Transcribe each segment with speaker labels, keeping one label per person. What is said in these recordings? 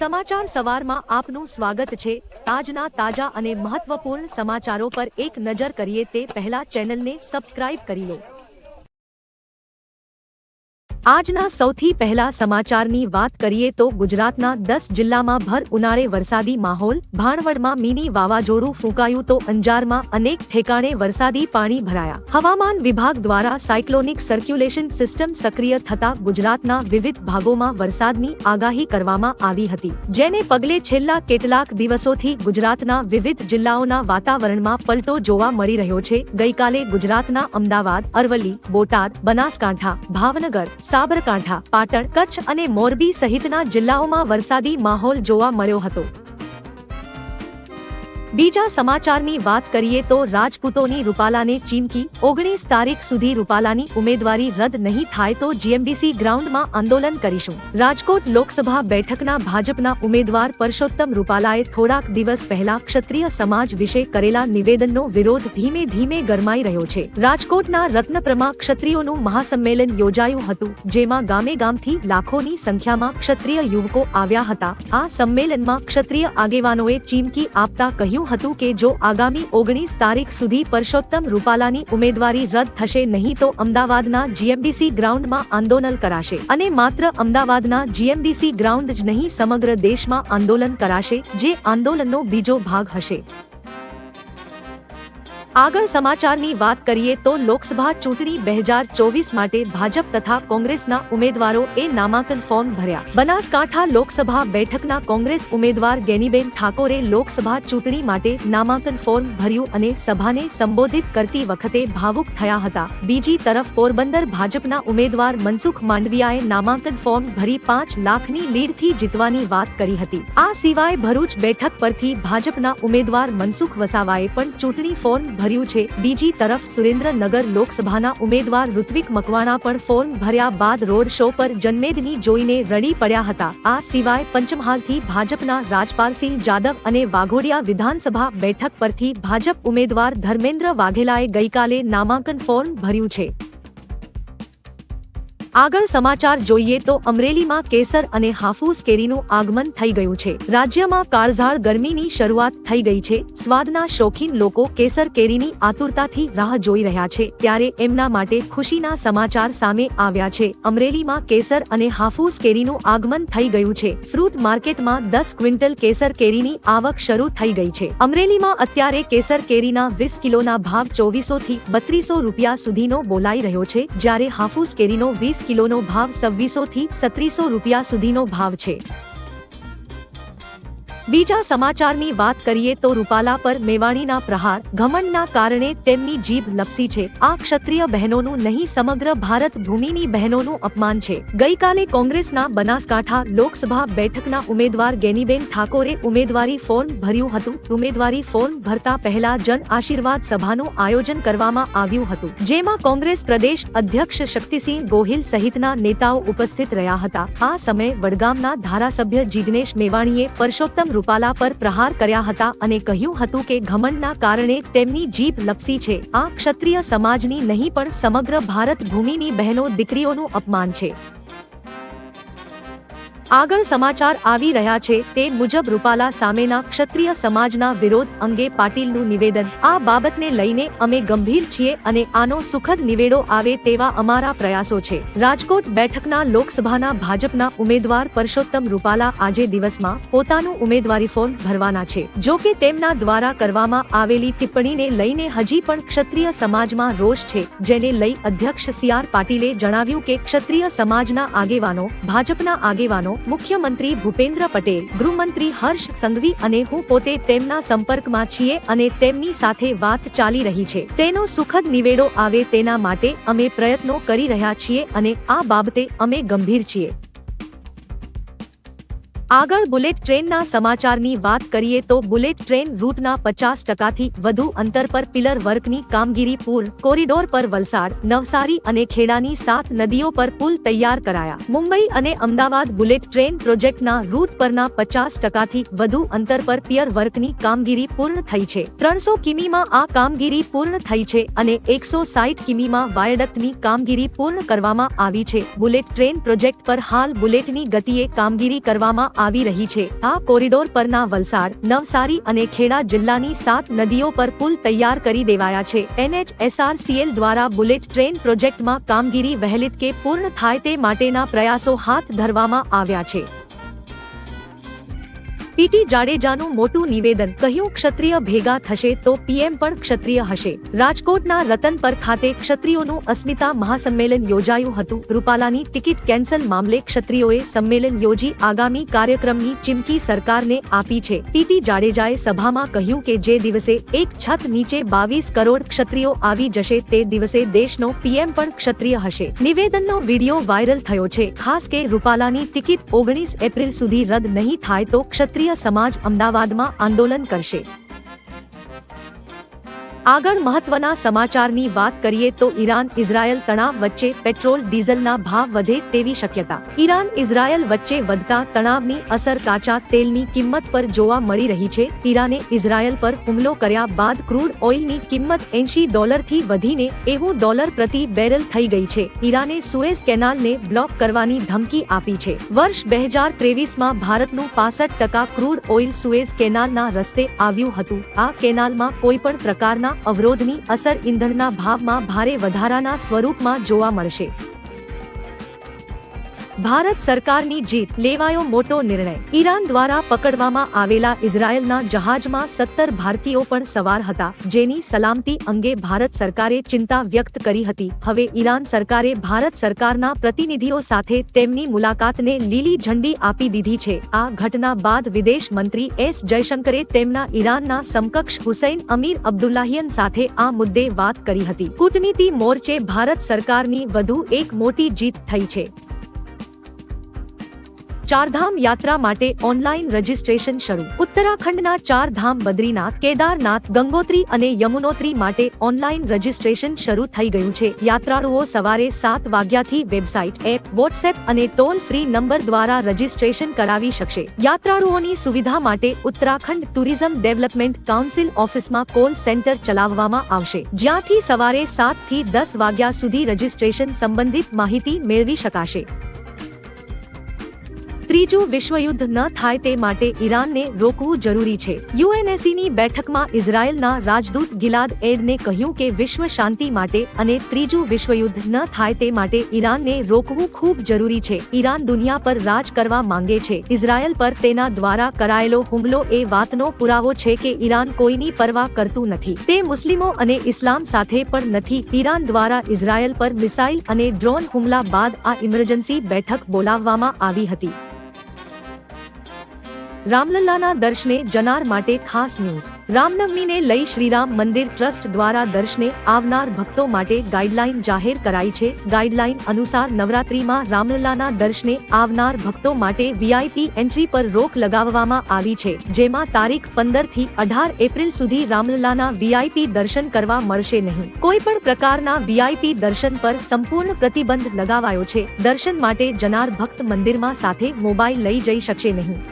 Speaker 1: સમાચાર સવારમાં આપનું સ્વાગત છે। આજના તાજા અને મહત્વપૂર્ણ સમાચારો પર એક નજર કરીએ તે પહેલા ચેનલને સબસ્ક્રાઇબ કરી લો। આજના સૌથી પહેલા સમાચારની વાત કરીએ તો ગુજરાતના 10 જિલ્લામાં ભર ઉનાળે વરસાદી માહોલ। ભાણવડમાં મિની વાવાઝોડું ફૂંકાયું તો અંજારમાં અનેક ઠેકાણે વરસાદી પાણી ભરાયા। હવામાન વિભાગ દ્વારા સાયક્લોનિક સર્ક્યુલેશન સિસ્ટમ સક્રિય થતા ગુજરાતના વિવિધ ભાગોમાં વરસાદની આગાહી કરવામાં આવી હતી, જેને પગલે છેલ્લા કેટલાક દિવસોથી ગુજરાતના વિવિધ જિલ્લાઓના વાતાવરણમાં પલટો જોવા મળી રહ્યો છે। ગઈકાલે ગુજરાતના અમદાવાદ, અરવલ્લી, બોટાદ, બનાસકાંઠા, ભાવનગર, સાબરકાંઠા, પાટણ, કચ્છ અને મોરબી સહિતના જિલ્લાઓમાં વરસાદી માહોલ જોવા મળ્યો હતો। બીજા સમાચારની વાત કરીએ તો રાજપૂતોની રૂપાલાને ચીમકી। 19 તારીખ સુધી રૂપાલાની ઉમેદવારી રદ નહીં થાય તો જીએમડીસી ગ્રાઉન્ડમાં આંદોલન કરીશું। રાજકોટ લોકસભા બેઠકના ભાજપના ઉમેદવાર પરસોત્તમ રૂપાલાએ થોડાક દિવસ પહેલા ક્ષત્રિય સમાજ વિશે કરેલા નિવેદનનો વિરોધ ધીમે ધીમે ગરમાઈ રહ્યો છે। રાજકોટના રત્નપ્રમાં ક્ષત્રિયોનું મહાસંમેલન યોજાયું હતું, જેમાં ગામે ગામથી લાખોની સંખ્યામાં ક્ષત્રિય યુવકો આવ્યા હતા। આ સંમેલનમાં ક્ષત્રિય આગેવાનોએ ચીમકી આપતા કહ્યું હતું કે જો આગામી 19 તારીખ સુધી પરસોત્તમ રૂપાલાની ઉમેદવારી રદ થશે નહીં તો અમદાવાદના જીએમડીસી ગ્રાઉન્ડમાં આંદોલન કરાશે અને માત્ર અમદાવાદના જીએમડીસી ગ્રાઉન્ડ જ નહીં સમગ્ર દેશમાં આંદોલન કરાશે, જે આંદોલનનો બીજો ભાગ હશે। આગળ સમાચારની વાત કરીએ તો લોકસભા ચૂંટણી 2024 માટે ભાજપ તથા કોંગ્રેસના ઉમેદવારોએ નામાંકન ફોર્મ ભર્યા। બનાસકાંઠા લોકસભા બેઠકના કોંગ્રેસ ઉમેદવાર ગેનીબેન ઠાકોરે લોકસભા ચૂંટણી માટે નામાંકન ફોર્મ ભર્યું અને સભાને સંબોધિત કરતી વખતે ભાવુક થયા હતા। બીજી તરફ પોરબંદર ભાજપના ઉમેદવાર મનસુખ માંડવિયાએ નામાંકન ફોર્મ ભરી 5 લાખની લીડથી જીતવાની વાત કરી હતી। આ સિવાય ભરૂચ બેઠક પરથી ભાજપના ઉમેદવાર મનસુખ વસાવાએ પણ ચૂંટણી ફોર્મ ભર્યું છે। બીજી તરફ સુરેન્દ્રનગર લોકસભાના ઉમેદવાર ઋત્વિક મકવાણા પણ ફોર્મ ભર્યા બાદ રોડ શો પર જનમેદની જોઈને રડી પડ્યા હતા। આ સિવાય પંચમહાલથી ભાજપના રાજપાલસિંહ જાદવ અને વાઘોડિયા વિધાનસભા બેઠક પરથી ભાજપ ઉમેદવાર ધર્મેન્દ્ર વાઘેલાએ ગઈકાલે નામાંકન ફોર્મ ભર્યું છે। આગળ સમાચાર જોઈએ તો અમરેલીમાં કેસર અને હાફૂસ કેરીનું આગમન થઈ ગયું છે। રાજ્યમાં કાળઝાળ ગરમીની શરૂઆત થઈ ગઈ છે। સ્વાદના શોખીન લોકો કેસર કેરીની આતુરતાથી રાહ જોઈ રહ્યા છે, ત્યારે એમના માટે ખુશીના સમાચાર સામે આવ્યા છે। અમરેલીમાં કેસર અને હાફૂસ કેરીનું આગમન થઈ ગયું છે। ફ્રૂટ માર્કેટમાં 10 ક્વિન્ટલ કેસર કેરીની આવક શરૂ થઈ ગઈ છે। અમરેલીમાં અત્યારે કેસર કેરીના 20 કિલોના ભાવ 2400 થી 3200 રૂપિયા સુધીનો બોલાઈ રહ્યો છે, જ્યારે હાફૂસ કેરીનો 20 કિલોનો ભાવ 2600 થી 3700 રૂપિયા સુધીનો ભાવ છે। બીજા સમાચારની વાત કરીએ તો રૂપાલા પર મેવાણીના પ્રહાર, ઘમંડના કારણે તેમની જીભ લપસી છે। આ ક્ષત્રિય બહેનોનું નહીં સમગ્ર ભારત ભૂમિની બહેનોનું અપમાન છે। ગઈકાલે કોંગ્રેસના બનાસકાંઠા લોકસભા બેઠકના ઉમેદવાર ગેનીબેન ઠાકોરે ઉમેદવારી ફોર્મ ભર્યું હતું। ઉમેદવારી ફોર્મ ભરતા પહેલા જન આશીર્વાદ સભાનું આયોજન કરવામાં આવ્યું હતું, જેમાં કોંગ્રેસ પ્રદેશ અધ્યક્ષ શક્તિસિંહ ગોહિલ સહિતના નેતાઓ ઉપસ્થિત રહ્યા હતા। આ સમયે વડગામના ધારાસભ્ય જીગ્નેશ મેવાણીએ પરસોત્તમ રૂપાલા પર પ્રહાર કર્યા હતા અને કહ્યું હતું કે ઘમંડના કારણે તેમની જીભ લપસી છે। આ ક્ષત્રિય સમાજની નહીં પણ સમગ્ર ભારત ભૂમિની બહેનો દીકરીઓનું અપમાન છે। આગળ સમાચાર આવી રહ્યા છે તે મુજબ રૂપાલા સામેના ક્ષત્રિય સમાજના વિરોધ અંગે પાટીલનું નિવેદન। આ બાબતને લઈને અમે ગંભીર છીએ અને આનો સુખદ નિવેડો આવે તેવા અમારા પ્રયાસો છે। રાજકોટ બેઠકના લોકસભાના ભાજપના ઉમેદવાર પરસોત્તમ રૂપાલા આજે દિવસમાં પોતાનું ઉમેદવારી ફોર્મ ભરવાના છે। જો કે તેમના દ્વારા કરવામાં આવેલી ટિપ્પણીને લઈને હજી પણ ક્ષત્રિય સમાજમાં રોષ છે, જેને લઈ અધ્યક્ષ સી.આર. પાટીલે જણાવ્યું કે ક્ષત્રિય સમાજના આગેવાનો, ભાજપના આગેવાનો, મુખ્યમંત્રી ભૂપેન્દ્ર પટેલ, ગૃહમંત્રી હર્ષ સંઘવી અને હું પોતે તેમના સંપર્કમાં છીએ અને તેમની સાથે વાત ચાલી રહી છે। તેનો સુખદ નિવેડો આવે તેના માટે અમે પ્રયત્નો કરી રહ્યા છીએ અને આ બાબતે અમે ગંભીર છીએ। આગળ બુલેટ ટ્રેનના સમાચારની વાત કરીએ તો બુલેટ ટ્રેન રૂટના 50% થી વધુ અંતર પર પિલર વર્કની કામગીરી પૂર્ણ। કોરિડોર પર વલસાડ, નવસારી અને ખેડાની 7 નદીઓ પર પુલ તૈયાર કરાયા। મુંબઈ અને અમદાવાદ બુલેટ ટ્રેન પ્રોજેક્ટના રૂટ પરના 50% થી વધુ અંતર પર પિયર વર્કની કામગીરી પૂર્ણ થઈ છે। 300 કિમીમાં આ કામગીરી પૂર્ણ થઈ છે અને 160 કિમીમાં વાયડક્ટની કામગીરી પૂર્ણ કરવામાં આવી છે। બુલેટ ટ્રેન પ્રોજેક્ટ પર હાલ બુલેટની ગતિએ કામગીરી કરવામાં આવી રહી છે। આ કોરિડોર પરના વલસાડ, નવસારી અને ખેડા જિલ્લાની 7 નદીઓ પર પુલ તૈયાર કરી દેવાયા છે। NHSRCL દ્વારા બુલેટ ટ્રેન પ્રોજેક્ટમાં કામગીરી વહેલીતકે પૂર્ણ થાય તે માટેના પ્રયાસો હાથ ધરવામાં આવ્યા છે। પીટી જાડેજાનું મોટું નિવેદન, કહ્યું ક્ષત્રિય ભેગા થશે તો પીએમ પણ ક્ષત્રિય હશે। રાજકોટના રતનપર ખાતે ક્ષત્રિયોનું અસ્મિતા મહાસંમેલન યોજાયું હતું। રૂપાલાની ટિકિટ કેન્સલ મામલે ક્ષત્રિયોએ સંમેલન યોજી આગામી કાર્યક્રમની ચીમકી સરકારને આપી છે। પીટી જાડેજાએ સભામાં કહ્યું કે જે દિવસે એક છત નીચે 22 કરોડ ક્ષત્રિયો આવી જશે તે દિવસે દેશનો પીએમ પણ ક્ષત્રિય હશે। નિવેદનનો વિડીયો વાયરલ થયો છે। ખાસ કે રૂપાલાની ટિકિટ 19 એપ્રિલ સુધી રદ નહીં થાય તો ક્ષત્રિય સમાજ અમદાવાદમાં આંદોલન કરશે। આગળ મહત્વના સમાચારની વાત કરીએ તો ઈરાન ઇઝરાયલ તણાવ વચ્ચે પેટ્રોલ ડીઝલના ભાવ વધે તેવી શક્યતા। ઈરાન ઇઝરાયલ વચ્ચે વધતા તણાવની અસર કાચા તેલની કિંમત પર જોવા મળી રહી છે। ઈરાને ઇઝરાયલ પર હુમલો કર્યા બાદ ક્રૂડ ઓઇલની કિંમત $80 થી વધીને $90 પ્રતિ બેરલ થઈ ગઈ છે। ઈરાને સુએઝ કેનાલને બ્લોક કરવાની ધમકી આપી છે। વર્ષ 2023માં ભારતનું 65% ક્રૂડ ઓઇલ સુએઝ કેનાલના રસ્તે આવ્યું હતું। આ કેનાલમાં કોઈપણ પ્રકારના અવરોધની અસર ઈંધણના ભાવમાં ભારે વધારાના સ્વરૂપમાં જોવા મળશે। ભારત સરકારની જીત, લેવાયો મોટો નિર્ણય। ઈરાન દ્વારા પકડવામાં આવેલા ઇઝરાયલના જહાજમાં 17 ભારતીયો પણ સવાર હતા, જેની સલામતી અંગે ભારત સરકારે ચિંતા વ્યક્ત કરી હતી। હવે ઈરાન સરકારે ભારત સરકારના પ્રતિનિધિઓ સાથે તેમની મુલાકાતને લીલી ઝંડી આપી દીધી છે। આ ઘટના બાદ વિદેશ મંત્રી એસ જયશંકરે તેમના ઈરાનના સમકક્ષ હુસૈન અમીર અબ્દુલ્લાહિયન સાથે આ મુદ્દે વાત કરી હતી। કૂટનીતિ મોરચે ભારત સરકારની વધુ એક મોટી જીત થઈ છે। ચારધામ યાત્રા માટે ઓનલાઈન રજીસ્ટ્રેશન શરૂ। ઉત્તરાખંડના ચારધામ બદ્રીનાથ, કેદારનાથ, ગંગોત્રી અને યમુનોત્રી માટે ઓનલાઈન રજીસ્ટ્રેશન શરૂ થઈ ગયું છે। યાત્રાળુઓ સવારે 7 વાગ્યાથી વેબસાઇટ, એપ, વોટ્સએપ અને ટોલ ફ્રી નંબર દ્વારા રજીસ્ટ્રેશન કરાવી શકશે। યાત્રાળુઓની સુવિધા માટે ઉત્તરાખંડ ટુરિઝમ ડેવલપમેન્ટ કાઉન્સિલ ઓફિસમાં કોલ સેન્ટર ચલાવવામાં આવશે, જ્યાંથી સવારે 7 થી 10 વાગ્યા સુધી રજીસ્ટ્રેશન સંબંધિત માહિતી મેળવી શકાશે। ત્રીજું વિશ્વયુદ્ધ ન થાય તે માટે ઈરાનને રોકવું જરૂરી છે। યુએનએસસીની બેઠકમાં ઇઝરાયલના રાજદૂત ગિલાદ એડને કહ્યું કે વિશ્વ શાંતિ માટે અને ત્રીજું વિશ્વયુદ્ધ ન થાય તે માટે ઈરાનને રોકવું ખૂબ જરૂરી છે। ઈરાન દુનિયા પર રાજ કરવા માંગે છે। ઇઝરાયલ પર તેના દ્વારા કરાયેલો હુમલો એ વાતનો પુરાવો છે કે ઈરાન કોઈની પરવા કરતું નથી। તે મુસ્લિમો અને ઇસ્લામ સાથે પણ નથી। ઈરાન દ્વારા ઇઝરાયલ પર મિસાઇલ અને ડ્રોન હુમલા બાદ આ ઇમરજન્સી બેઠક બોલાવવામાં આવી હતી। રામલલ્લાના દર્શને જનાર માટે ખાસ ન્યૂઝ। રામનવમીને લઈ શ્રીરામ મંદિર ટ્રસ્ટ દ્વારા દર્શને આવનાર ભક્તો માટે ગાઈડલાઈન જાહેર કરાઈ છે। ગાઈડલાઈન અનુસાર નવરાત્રીમાં રામલલ્લાના દર્શને આવનાર ભક્તો માટે વીઆઈપી એન્ટ્રી પર રોક લગાવવામાં આવી છે, જેમાં તારીખ 15 થી 18 એપ્રિલ સુધી રામલલ્લાના વીઆઈપી દર્શન કરવા મળશે નહીં। કોઈ પણ પ્રકારના વીઆઈપી દર્શન પર સંપૂર્ણ પ્રતિબંધ લગાવાયો છે। દર્શન માટે જનાર ભક્ત મંદિરમાં સાથે મોબાઈલ લઈ જઈ શકશે નહીં।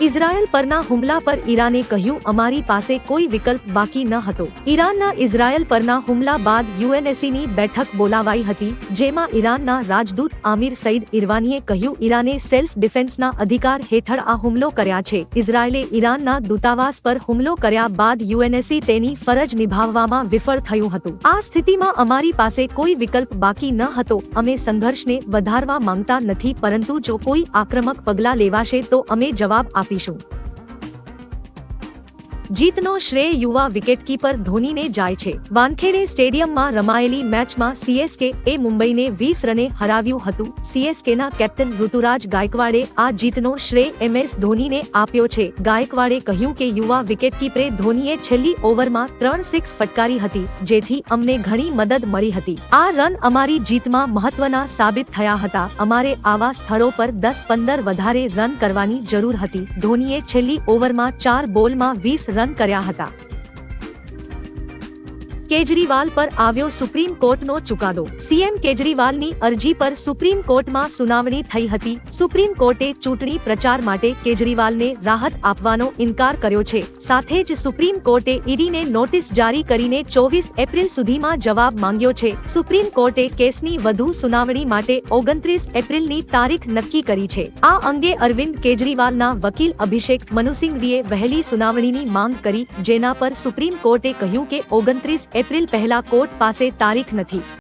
Speaker 1: ઇઝરાયલ પરના હુમલા પર ઈરાને કહ્યું, અમારી પાસે કોઈ વિકલ્પ બાકી ન હતો। ઈરાનના ઇઝરાયલ પરના હુમલા બાદ યુએનએસસીની બેઠક બોલાવાઈ હતી, જેમાં ઈરાનના રાજદૂત આમિર સઈદ ઇરવાનીએ કહ્યું, ઈરાને સેલ્ફ ડિફેન્સના અધિકાર હેઠળ આ હુમલો કર્યા છે। ઇઝરાયલે ઈરાનના દૂતાવાસ પર હુમલો કર્યા બાદ યુએનએસસી તેની ફરજ નિભાવવામાં વિફળ થયું હતું। આ સ્થિતિમાં અમારી પાસે કોઈ વિકલ્પ બાકી ન હતો। અમે સંઘર્ષને વધારવા માંગતા નથી, પરંતુ જો કોઈ આક્રમક પગલાં લેવાશે તો અમે જવાબ આપીશું। જીતનો શ્રેય યુવા વિકેટકીપર ધોનીને જાય છે। વાનખેડે સ્ટેડિયમમાં રમાયેલી મેચમાં સીએસકે એ મુંબઈને 20 રને હરાવ્યું હતું। સીએસકેના કેપ્ટન ઋતુરાજ ગાયકવાડે આ જીતનો શ્રેય એમએસ ધોનીને આપ્યો છે। ગાયકવાડે કહ્યું કે યુવા વિકેટકીપરે ધોનીએ છેલ્લી ઓવરમાં 3 સિક્સ ફટકારી હતી, જેથી અમને ઘણી મદદ મળી હતી। આ રન અમારી જીતમાં મહત્વના સાબિત થયા હતા। અમારે આવા સ્થળો પર 10-15 વધારે રન કરવાની જરૂર હતી। ધોનીએ છેલ્લી ઓવરમાં 4 બોલમાં 20 રન કર્યા હતા। કેજરીવાલ પર આવ્યો સુપ્રીમ કોર્ટનો ચુકાદો। સીએમ કેજરીવાલની અરજી પર સુપ્રીમ કોર્ટમાં સુનાવણી થઈ હતી। સુપ્રીમ કોર્ટે ચૂંટણી પ્રચાર માટે કેજરીવાલને રાહત આપવાનો ઇનકાર કર્યો છે। સાથે જ સુપ્રીમ કોર્ટે ઈડીને નોટિસ જારી કરીને 24 એપ્રિલ સુધીમાં જવાબ માંગ્યો છે। સુપ્રીમ કોર્ટે કેસની વધુ સુનાવણી માટે 29 એપ્રિલની તારીખ નક્કી કરી છે। આ અંગે અરવિંદ કેજરીવાલના વકીલ અભિષેક મનુ સિંઘવીએ વહેલી સુનાવણીની માંગ કરી, જેના પર સુપ્રીમ કોર્ટે કહ્યું કે 29 એપ્રિલ પહેલા કોર્ટ પાસે તારીખ નથી।